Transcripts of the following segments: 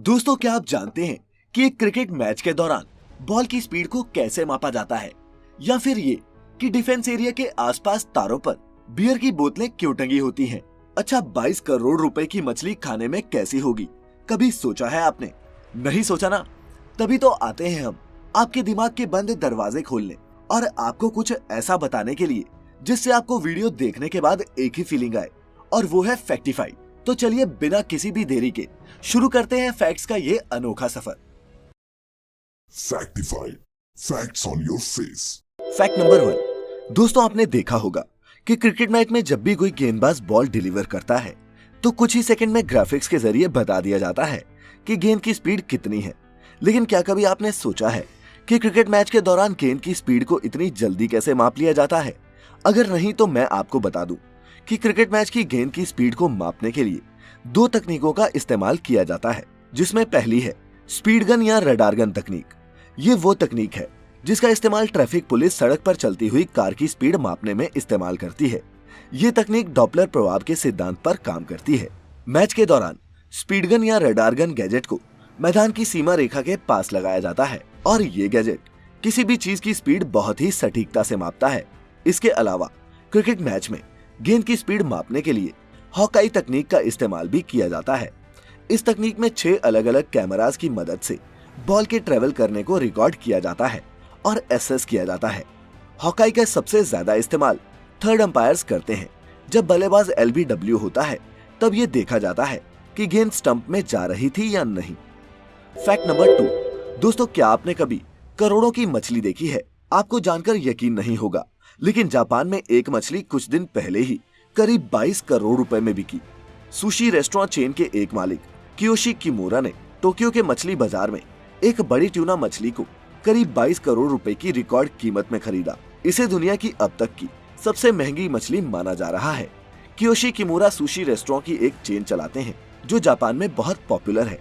दोस्तों, क्या आप जानते हैं कि एक क्रिकेट मैच के दौरान बॉल की स्पीड को कैसे मापा जाता है, या फिर ये कि डिफेंस एरिया के आसपास तारों पर बियर की बोतलें क्यों टंगी होती हैं? अच्छा, 22 करोड़ रुपए की मछली खाने में कैसी होगी? कभी सोचा है आपने? नहीं सोचा ना? तभी तो आते हैं हम आपके दिमाग के बंद दरवाजे खोलने और आपको कुछ ऐसा बताने के लिए जिससे आपको वीडियो देखने के बाद एक ही फीलिंग आए, और वो है फैक्टिफाई। तो चलिए बिना किसी भी देरी के शुरू करते हैं फैक्ट्स का ये अनोखा सफर। Factified, facts on your face. Fact number 1। दोस्तों, आपने देखा होगा कि क्रिकेट मैच में जब भी कोई गेंदबाज बॉल डिलीवर करता है तो कुछ ही सेकंड में ग्राफिक्स के जरिए बता दिया जाता है कि गेंद की स्पीड कितनी है। लेकिन क्या कभी आपने सोचा है कि क्रिकेट मैच के दौरान गेंद की स्पीड को इतनी जल्दी कैसे माप लिया जाता है? अगर नहीं तो मैं आपको बता दूं कि क्रिकेट मैच की गेंद की स्पीड को मापने के लिए दो तकनीकों का इस्तेमाल किया जाता है, जिसमें पहली है स्पीड गन या रडार गन तकनीक। ये वो तकनीक है जिसका इस्तेमाल ट्रैफिक पुलिस सड़क पर चलती हुई कार की स्पीड मापने में इस्तेमाल करती है। ये तकनीक डॉपलर प्रभाव के सिद्धांत पर काम करती है। मैच के दौरान स्पीड गन या रडार गन गैजेट को मैदान की सीमा रेखा के पास लगाया जाता है और ये गैजेट किसी भी चीज की स्पीड बहुत ही सटीकता से मापता है। इसके अलावा क्रिकेट मैच में गेंद की स्पीड मापने के लिए हॉकाई तकनीक का इस्तेमाल भी किया जाता है। इस तकनीक में 6 अलग अलग कैमरास की मदद से बॉल के ट्रेवल करने को रिकॉर्ड किया जाता है और एसेस किया जाता है। हॉकाई का सबसे ज्यादा इस्तेमाल थर्ड अंपायर्स करते हैं। जब बल्लेबाज एलबीडब्ल्यू होता है तब ये देखा जाता है कि गेंद स्टंप में जा रही थी या नहीं। Fact number 2। दोस्तों, क्या आपने कभी करोड़ों की मछली देखी है? आपको जानकर यकीन नहीं होगा, लेकिन जापान में एक मछली कुछ दिन पहले ही करीब 22 करोड़ रुपए में बिकी। सुशी रेस्टोरेंट चेन के एक मालिक कियोशी किमोरा ने टोक्यो के मछली बाजार में एक बड़ी ट्यूना मछली को करीब 22 करोड़ रुपए की रिकॉर्ड कीमत में खरीदा। इसे दुनिया की अब तक की सबसे महंगी मछली माना जा रहा है। कियोशी किमोरा सुशी रेस्टोरेंट की एक चेन चलाते हैं जो जापान में बहुत पॉपुलर है।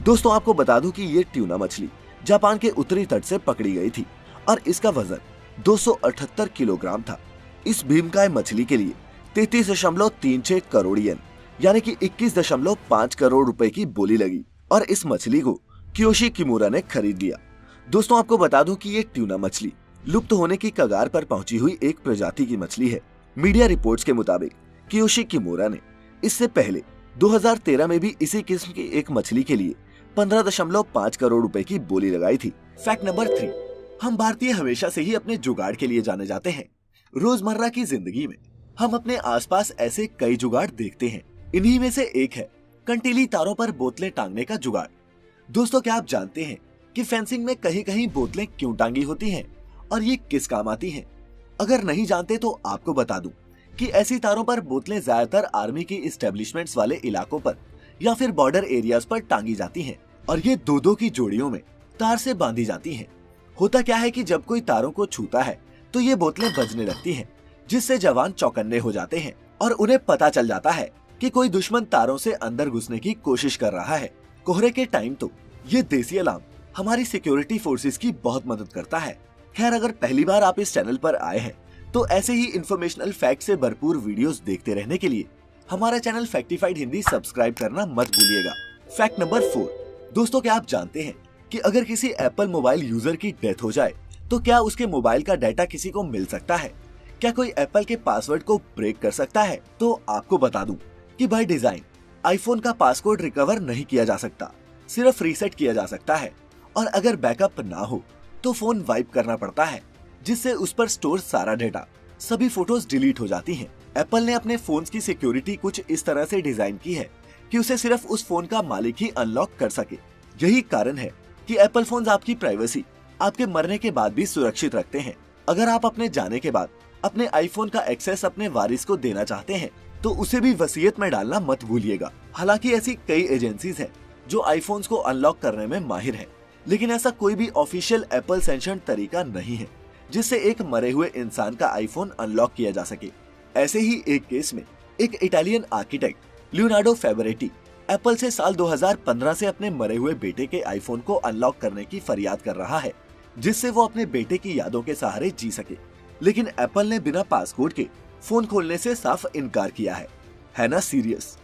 दोस्तों, आपको बता दूं कि ये ट्यूना मछली जापान के उत्तरी तट से पकड़ी गई थी और इसका वजन 278 किलोग्राम था। इस भीमकाय मछली के लिए 33.36 करोड़ येन यानी कि 21.5 करोड़ रुपए की बोली लगी और इस मछली को कियोशी किमोरा ने खरीद लिया। दोस्तों, आपको बता दूं कि ये ट्यूना मछली लुप्त होने की कगार पर पहुंची हुई एक प्रजाति की मछली है। मीडिया रिपोर्ट्स के मुताबिक कियोशी किमोरा ने इससे पहले 2013 में भी इसी किस्म की एक मछली के लिए 15.5 करोड़ रुपए की बोली लगाई थी। Fact number 3। हम भारतीय हमेशा से ही अपने जुगाड़ के लिए जाने जाते हैं। रोजमर्रा की जिंदगी में हम अपने आसपास ऐसे कई जुगाड़ देखते हैं। इन्हीं में से एक है कंटीली तारों पर बोतलें टांगने का जुगाड़। दोस्तों, क्या आप जानते हैं कि फेंसिंग में कहीं कहीं बोतलें क्यों टांगी होती हैं और ये किस काम आती हैं? अगर नहीं जानते तो आपको बता दूं कि ऐसी तारों पर बोतलें ज्यादातर आर्मी की इस्टेब्लिशमेंट्स वाले इलाकों पर या फिर बॉर्डर एरियाज पर टांगी जाती हैं और ये दो की जोड़ियों में तार से बांधी जाती हैं। होता क्या है कि जब कोई तारों को छूता है तो ये बोतलें बजने लगती हैं, जिससे जवान चौकन्ने हो जाते हैं और उन्हें पता चल जाता है कि कोई दुश्मन तारों से अंदर घुसने की कोशिश कर रहा है। कोहरे के टाइम तो ये देसी अलार्म हमारी सिक्योरिटी फोर्सेस की बहुत मदद करता है। खैर, अगर पहली बार आप इस चैनल पर आए हैं तो ऐसे ही इंफॉर्मेशनल फैक्ट से भरपूर वीडियोस देखते रहने के लिए हमारा चैनल फैक्टिफाइड हिंदी सब्सक्राइब करना मत भूलिएगा। Fact number 4। दोस्तों, क्या आप जानते हैं कि अगर किसी एप्पल मोबाइल यूजर की डेथ हो जाए तो क्या उसके मोबाइल का डाटा किसी को मिल सकता है? क्या कोई एप्पल के पासवर्ड को ब्रेक कर सकता है? तो आपको बता दूं कि बाय डिजाइन आईफोन का पासवर्ड रिकवर नहीं किया जा सकता, सिर्फ रीसेट किया जा सकता है। और अगर बैकअप ना हो तो फोन वाइप करना पड़ता है, जिससे उस पर स्टोर सारा डेटा, सभी फोटोज डिलीट हो जाती हैं। एप्पल ने अपने फोन्स की सिक्योरिटी कुछ इस तरह से डिजाइन की है कि उसे सिर्फ उस फोन का मालिक ही अनलॉक कर सके। यही कारण है कि एप्पल फोन्स आपकी प्राइवेसी आपके मरने के बाद भी सुरक्षित रखते हैं। अगर आप अपने जाने के बाद अपने आईफोन का एक्सेस अपने वारिस को देना चाहते हैं तो उसे भी वसीयत में डालना मत भूलिएगा। हालांकि ऐसी कई एजेंसीज हैं जो आईफोन्स को अनलॉक करने में माहिर हैं, लेकिन ऐसा कोई भी ऑफिशियल एप्पल सैंक्शन तरीका नहीं है जिससे एक मरे हुए इंसान का आईफोन अनलॉक किया जा सके। ऐसे ही एक केस में एक इटालियन आर्किटेक्ट लियोनार्डो फेबरेटी एप्पल से साल 2015 से अपने मरे हुए बेटे के आईफोन को अनलॉक करने की फरियाद कर रहा है, जिससे वो अपने बेटे की यादों के सहारे जी सके। लेकिन एप्पल ने बिना पासकोड के फोन खोलने से साफ इनकार किया है ना सीरियस।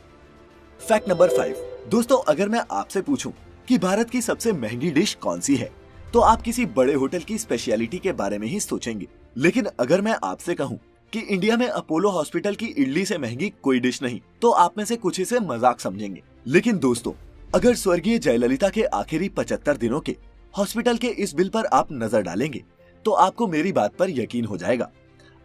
Fact number 5। दोस्तों, अगर मैं आपसे पूछूं कि भारत की सबसे महंगी डिश कौन सी है, तो आप किसी बड़े होटल की स्पेशलिटी के बारे में ही सोचेंगे। लेकिन अगर मैं आपसे कहूँ कि इंडिया में अपोलो हॉस्पिटल की इडली से महंगी कोई डिश नहीं, तो आप में से कुछ इसे मजाक समझेंगे। लेकिन दोस्तों, अगर स्वर्गीय जयललिता के आखिरी 75 दिनों के हॉस्पिटल के इस बिल पर आप नजर डालेंगे तो आपको मेरी बात पर यकीन हो जाएगा।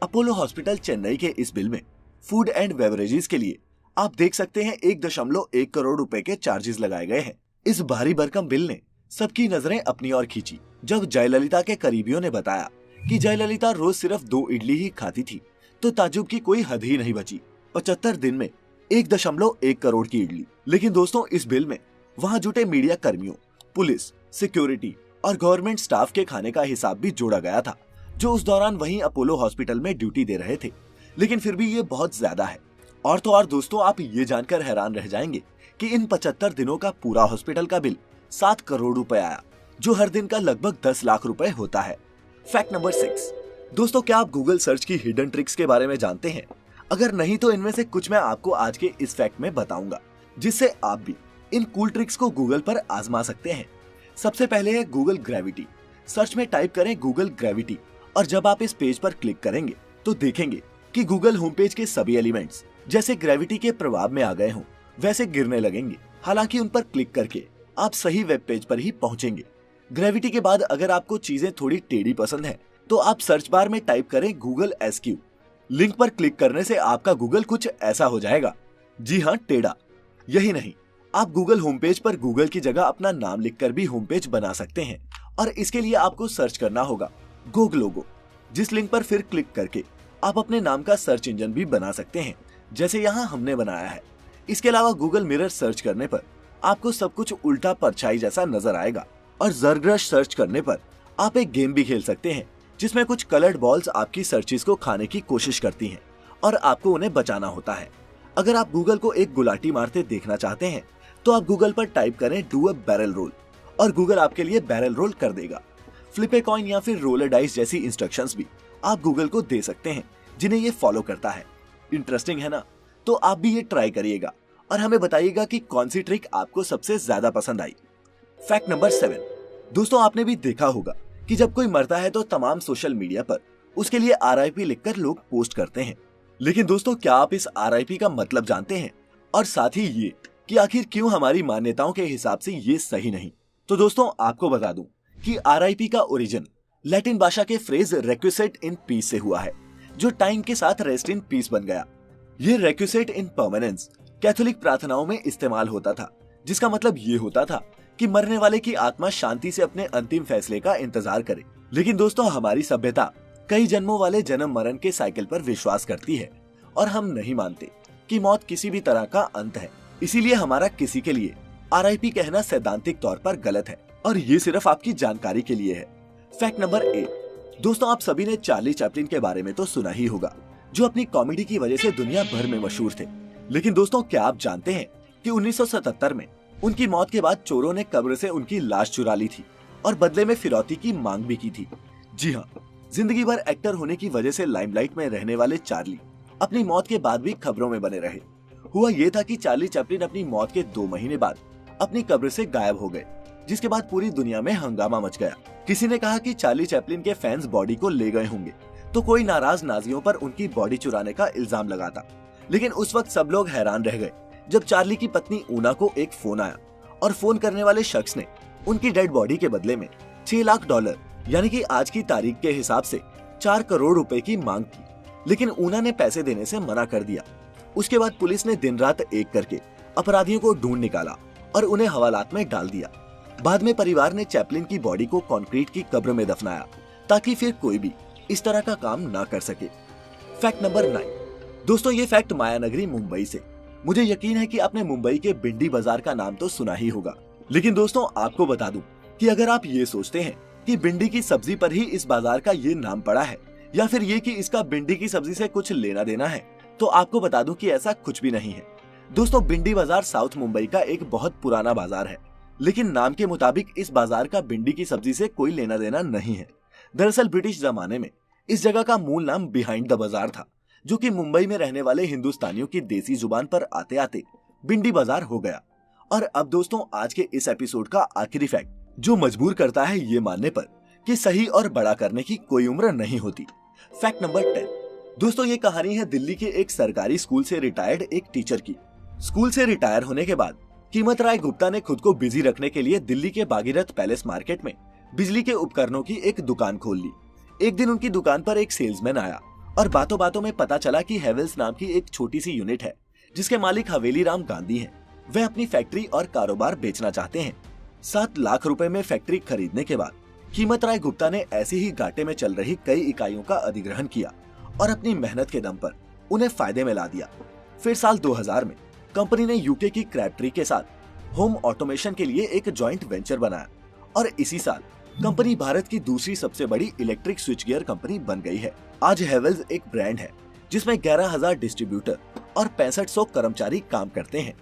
अपोलो हॉस्पिटल चेन्नई के इस बिल में फूड एंड बेवरेजेस के लिए आप देख सकते हैं 1.1 करोड़ रुपए के चार्जेस लगाए गए हैं। इस भारी भरकम बिल ने सबकी नजरें अपनी ओर खींची जब जयललिता के करीबियों ने बताया कि जयललिता रोज सिर्फ 2 इडली ही खाती थी, तो ताज्जुब की कोई हद ही नहीं बची। 75 दिन में 1.1 करोड़ की इडली। लेकिन दोस्तों, इस बिल में वहां जुटे मीडिया कर्मियों, पुलिस, सिक्योरिटी और गवर्नमेंट स्टाफ के खाने का हिसाब भी जोड़ा गया था, जो उस दौरान वहीं अपोलो हॉस्पिटल में ड्यूटी दे रहे थे। लेकिन फिर भी ये बहुत ज्यादा है। और तो और दोस्तों, आप ये जानकर हैरान रह जाएंगे कि इन 75 दिनों का पूरा हॉस्पिटल का बिल 7 करोड़ रुपए आया, जो हर दिन का लगभग 10 लाख रुपए होता है। Fact number 6। दोस्तों, क्या आप गूगल सर्च की हिडन ट्रिक्स के बारे में जानते हैं? अगर नहीं तो इनमें से कुछ मैं आपको आज के इस फैक्ट में बताऊंगा, जिससे आप भी इन कूल ट्रिक्स को गूगल पर आजमा सकते हैं। सबसे पहले है गूगल ग्रेविटी। सर्च में टाइप करें गूगल ग्रेविटी और जब आप इस पेज पर क्लिक करेंगे तो देखेंगे कि गूगल होम पेज के सभी एलिमेंट्स जैसे ग्रेविटी के प्रभाव में आ गए हों वैसे गिरने लगेंगे। हालांकि उन पर क्लिक करके आप सही वेब पेज पर ही पहुंचेंगे। ग्रेविटी के बाद अगर आपको चीजें थोड़ी टेढ़ी पसंद है तो आप सर्च बार में टाइप करें गूगल एसक्यू। लिंक पर क्लिक करने से आपका गूगल कुछ ऐसा हो जाएगा। जी हाँ, टेढ़ा। यही नहीं, आप गूगल होम पेज पर गूगल की जगह अपना नाम लिखकर भी होम पेज बना सकते हैं। और इसके लिए आपको सर्च करना होगा गोगलोगो, जिस लिंक पर फिर क्लिक करके आप अपने नाम का सर्च इंजन भी बना सकते हैं, जैसे यहाँ हमने बनाया है। इसके अलावा गूगल मिरर सर्च करने पर आपको सब कुछ उल्टा परछाई जैसा नजर आएगा। और ज़रग्रश सर्च करने पर आप एक गेम भी खेल सकते हैं, जिसमें कुछ कलर्ड बॉल्स आपकी सर्चेस को खाने की कोशिश करती हैं और आपको उन्हें बचाना होता है। अगर आप गूगल को एक गुलाटी मारते देखना चाहते हैं तो आप गूगल पर टाइप करें डू अ बैरल रोल और गूगल आपके लिए बैरल रोल कर देगा। फ्लिप ए कॉइन या फिर रोल अ डाइस जैसी इंस्ट्रक्शंस भी आप गूगल को दे सकते हैं, जिन्हें ये फॉलो करता है। इंटरेस्टिंग है ना? तो आप भी ये ट्राई करिएगा और हमें बताइएगा कि कौन सी ट्रिक आपको सबसे ज्यादा पसंद आई। Fact number 7। दोस्तों, आपने भी देखा होगा कि जब कोई मरता है तो तमाम सोशल मीडिया पर उसके लिए RIP लिखकर लोग पोस्ट करते हैं। लेकिन दोस्तों, क्या आप इस RIP का मतलब जानते हैं? और साथ ही ये कि आखिर क्यों हमारी मान्यताओं के हिसाब से ये सही नहीं? तो दोस्तों, आपको बता दूं कि RIP का ओरिजिन लैटिन भाषा के फ्रेज रेक्विसेट इन पीस से हुआ है, जो टाइम के साथ रेस्ट इन पीस बन गया। ये रेक्विसेट इन परमानेंस कैथोलिक प्रार्थनाओं में इस्तेमाल होता था, जिसका मतलब ये होता था कि मरने वाले की आत्मा शांति से अपने अंतिम फैसले का इंतजार करे। लेकिन दोस्तों, हमारी सभ्यता कई जन्मों वाले जन्म मरण के साइकिल पर विश्वास करती है और हम नहीं मानते कि मौत किसी भी तरह का अंत है। इसीलिए हमारा किसी के लिए RIP कहना सैद्धांतिक तौर पर गलत है और ये सिर्फ आपकी जानकारी के लिए है। Fact number 8। दोस्तों, आप सभी ने चार्ली चैपलिन के बारे में तो सुना ही होगा, जो अपनी कॉमेडी की वजह से दुनिया भर में मशहूर थे। लेकिन दोस्तों, क्या आप जानते हैं कि 1977 में उनकी मौत के बाद चोरों ने कब्र से उनकी लाश चुरा ली थी और बदले में फिरौती की मांग भी की थी। जी हाँ, जिंदगी भर एक्टर होने की वजह से लाइमलाइट में रहने वाले चार्ली अपनी मौत के बाद भी खबरों में बने रहे। हुआ ये था कि चार्ली चैपलिन अपनी मौत के 2 महीने बाद अपनी कब्र से गायब हो गए, जिसके बाद पूरी दुनिया में हंगामा मच गया। किसी ने कहा कि चार्ली चैपलिन के फैंस बॉडी को ले गए होंगे, तो कोई नाराज नाजियों पर उनकी बॉडी चुराने का इल्जाम लगाता। लेकिन उस वक्त सब लोग हैरान रह गए जब चार्ली की पत्नी ऊना को एक फोन आया और फोन करने वाले शख्स ने उनकी डेड बॉडी के बदले में $6 लाख यानी कि आज की तारीख के हिसाब से 4 करोड़ रुपए की मांग की। लेकिन ऊना ने पैसे देने से मना कर दिया। उसके बाद पुलिस ने दिन रात एक करके अपराधियों को ढूंढ निकाला और उन्हें हवालात में डाल दिया। बाद में परिवार ने चैपलिन की बॉडी को कंक्रीट की कब्र में दफनाया ताकि फिर कोई भी इस तरह का काम ना कर सके। Fact number 9। दोस्तों, ये फैक्ट मायानगरी मुंबई से। मुझे यकीन है कि आपने मुंबई के बिंडी बाजार का नाम तो सुना ही होगा। लेकिन दोस्तों, आपको बता दूं कि अगर आप ये सोचते हैं कि भिंडी की सब्जी पर ही इस बाजार का ये नाम पड़ा है या फिर ये कि इसका भिंडी की सब्जी से कुछ लेना देना है, तो आपको बता दूं कि ऐसा कुछ भी नहीं है। दोस्तों, भिंडी बाजार साउथ मुंबई का एक बहुत पुराना बाजार है, लेकिन नाम के मुताबिक इस बाजार का भिंडी की सब्जी से कोई लेना देना नहीं है। दरअसल ब्रिटिश जमाने में इस जगह का मूल नाम बिहाइंड द बाजार था, जो कि मुंबई में रहने वाले हिंदुस्तानियों की देसी जुबान पर आते आते भिंडी बाजार हो गया और अब दोस्तों आज के इस एपिसोड का आखिरी फैक्ट, जो मजबूर करता है ये मानने पर कि सही और बड़ा करने की कोई उम्र नहीं होती। Fact number 10। दोस्तों ये कहानी है दिल्ली के एक सरकारी स्कूल से रिटायर्ड एक टीचर की। स्कूल से रिटायर होने के बाद कीमत राय गुप्ता ने खुद को बिजी रखने के लिए दिल्ली के भागीरथ पैलेस मार्केट में बिजली के उपकरणों की एक दुकान खोल ली। एक दिन उनकी दुकान पर एक सेल्समैन आया और बातों बातों में पता चला कि हेवेल्स नाम की एक छोटी सी यूनिट है जिसके मालिक हवेली राम गांधी हैं। वह अपनी फैक्ट्री और कारोबार बेचना चाहते हैं। 7 लाख रुपए में फैक्ट्री खरीदने के बाद कीमत राय गुप्ता ने ऐसी ही घाटे में चल रही कई इकाइयों का अधिग्रहण किया और अपनी मेहनत के दम पर उन्हें फायदे में ला दिया। फिर साल 2000 में कंपनी ने यूके की क्रैबट्री के साथ होम ऑटोमेशन के लिए एक जॉइंट वेंचर बनाया और इसी साल कंपनी भारत की दूसरी सबसे बड़ी इलेक्ट्रिक स्विच गियर कंपनी बन गई है। आज हेवेल्स एक ब्रांड है जिसमें 11,000 डिस्ट्रीब्यूटर और 6500 कर्मचारी काम करते हैं।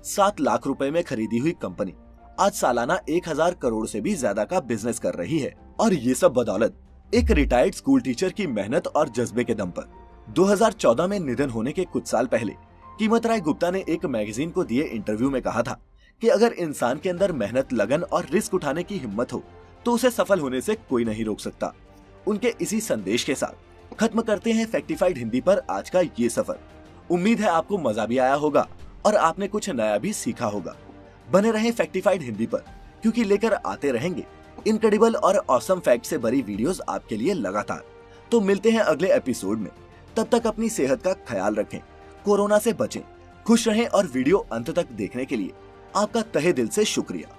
7 लाख रुपए में खरीदी हुई कंपनी आज सालाना 1000 करोड़ से भी ज्यादा का बिजनेस कर रही है और ये सब बदौलत एक रिटायर्ड स्कूल टीचर की मेहनत और जज्बे के दम पर। 2014 में निधन होने के कुछ साल पहले कीमत राय गुप्ता ने एक मैगजीन को दिए इंटरव्यू में कहा था कि अगर इंसान के अंदर मेहनत, लगन और रिस्क उठाने की हिम्मत हो तो उसे सफल होने से कोई नहीं रोक सकता। उनके इसी संदेश के साथ खत्म करते हैं फैक्टिफाइड हिंदी पर आज का ये सफर। उम्मीद है आपको मजा भी आया होगा और आपने कुछ नया भी सीखा होगा। बने रहें फैक्टिफाइड हिंदी पर, क्योंकि लेकर आते रहेंगे इनक्रेडिबल और ऑसम फैक्ट से भरी वीडियोस आपके लिए लगातार। तो मिलते हैं अगले एपिसोड में। तब तक अपनी सेहत का ख्याल रखें, कोरोना से बचें, खुश रहें और वीडियो अंत तक देखने के लिए आपका तहे दिल से शुक्रिया।